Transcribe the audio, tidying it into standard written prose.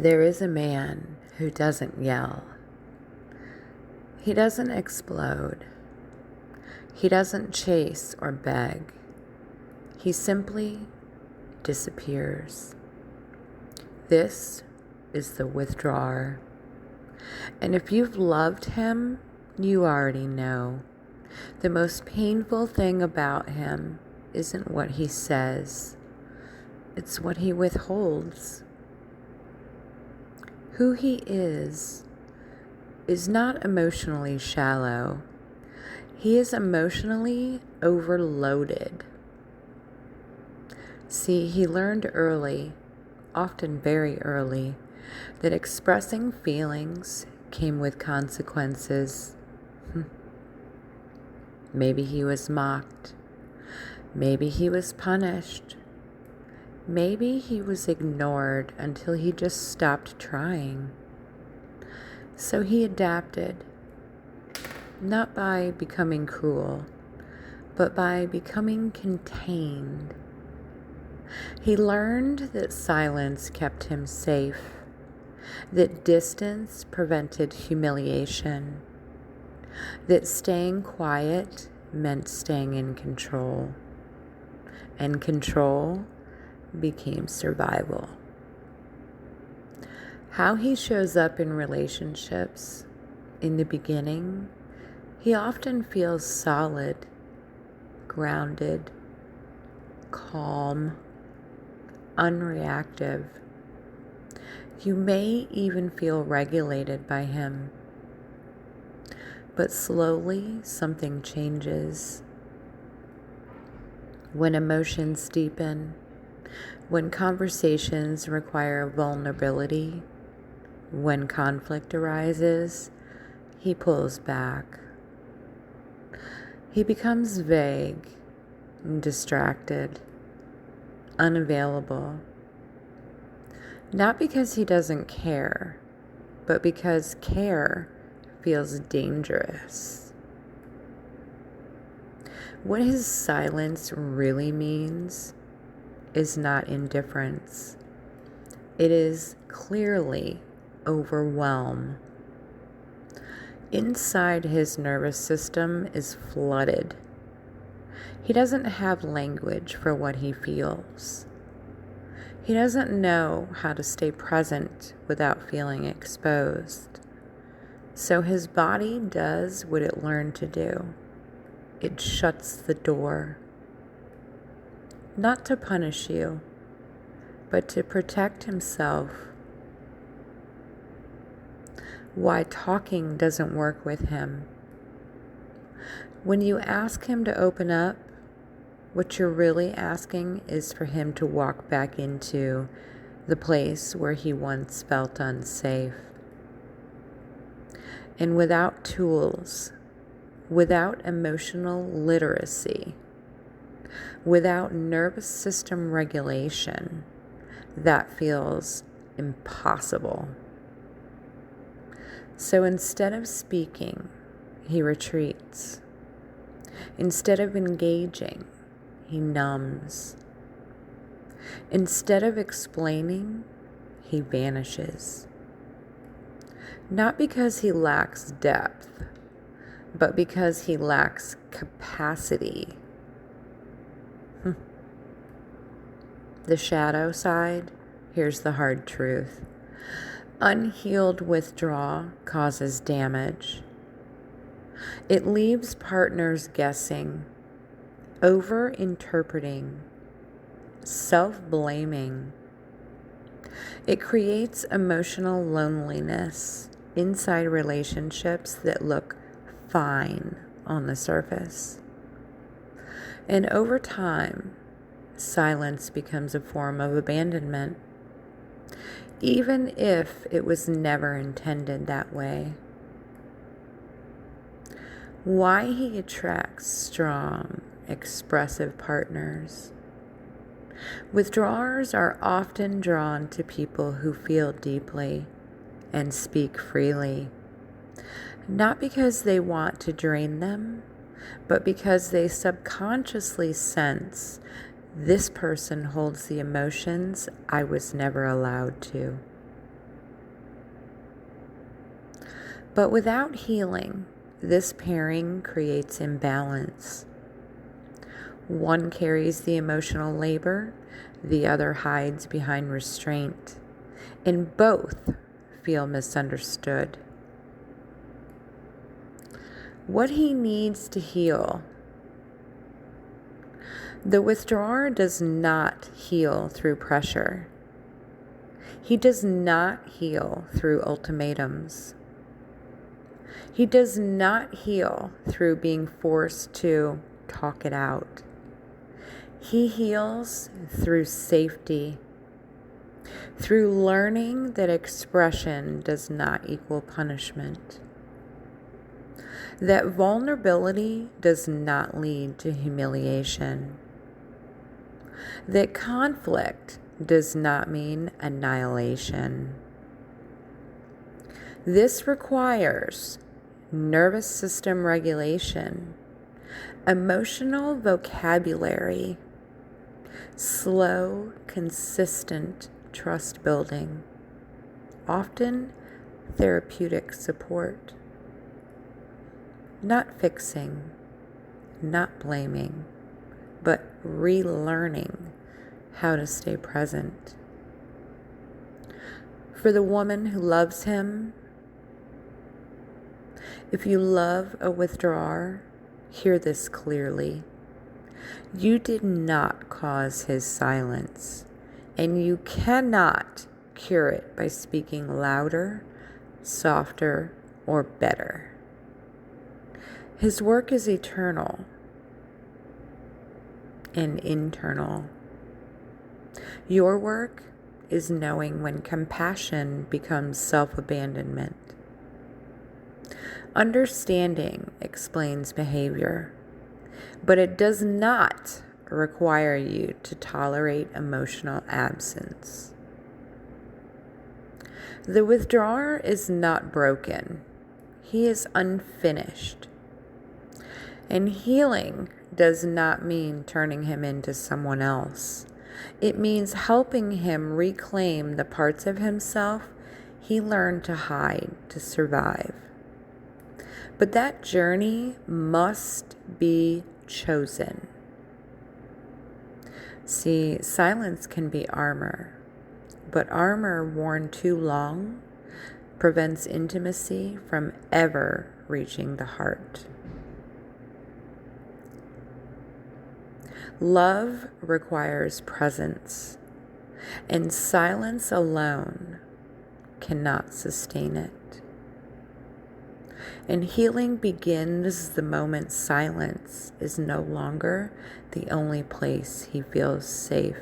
There is a man who doesn't yell. He doesn't explode. He doesn't chase or beg. He simply disappears. This is the withdrawer. And if you've loved him, you already know. The most painful thing about him isn't what he says. It's what he withholds. Who he is not emotionally shallow. He is emotionally overloaded. See, he learned early, often very early, that expressing feelings came with consequences. Maybe he was mocked. Maybe he was punished. Maybe he was ignored until he just stopped trying. So he adapted, not by becoming cruel, but by becoming contained. He learned that silence kept him safe, that distance prevented humiliation, that staying quiet meant staying in control, and control became survival. How he shows up in relationships, in the beginning, he often feels solid, grounded, calm, unreactive. You may even feel regulated by him. But slowly something changes. When emotions deepen, when conversations require vulnerability, when conflict arises, he pulls back. He becomes vague, distracted, unavailable. Not because he doesn't care, but because care feels dangerous. What his silence really means is not indifference. It is clearly overwhelm. Inside his nervous system is flooded. He doesn't have language for what he feels. He doesn't know how to stay present without feeling exposed. So his body does what it learned to do. It shuts the door. Not to punish you, but to protect himself. Why talking doesn't work with him. When you ask him to open up, what you're really asking is for him to walk back into the place where he once felt unsafe. And without tools, without emotional literacy, without nervous system regulation, that feels impossible. So instead of speaking, he retreats. Instead of engaging, he numbs. Instead of explaining, he vanishes. Not because he lacks depth, but because he lacks capacity. The shadow side, here's the hard truth. Unhealed withdrawal causes damage. It leaves partners guessing, over-interpreting, self-blaming. It creates emotional loneliness inside relationships that look fine on the surface. And over time, silence becomes a form of abandonment, even if it was never intended that way. Why he attracts strong, expressive partners. Withdrawers are often drawn to people who feel deeply and speak freely, not because they want to drain them, but because they subconsciously sense this person holds the emotions I was never allowed to. But without healing, this pairing creates imbalance. One carries the emotional labor, the other hides behind restraint, and both feel misunderstood. What he needs to heal. The withdrawer does not heal through pressure. He does not heal through ultimatums. He does not heal through being forced to talk it out. He heals through safety, through learning that expression does not equal punishment, that vulnerability does not lead to humiliation, that conflict does not mean annihilation. This requires nervous system regulation, emotional vocabulary, slow, consistent trust building, often therapeutic support. Not fixing, not blaming, but relearning how to stay present. For the woman who loves him, if you love a withdrawer, hear this clearly. You did not cause his silence, and you cannot cure it by speaking louder, softer, or better. His work is eternal and internal. Your work is knowing when compassion becomes self-abandonment. Understanding explains behavior, but it does not require you to tolerate emotional absence. The withdrawer is not broken. He is unfinished. And healing does not mean turning him into someone else. It means helping him reclaim the parts of himself he learned to hide to survive. But that journey must be chosen. See, silence can be armor, but armor worn too long prevents intimacy from ever reaching the heart. Love requires presence, and silence alone cannot sustain it. And healing begins the moment silence is no longer the only place he feels safe.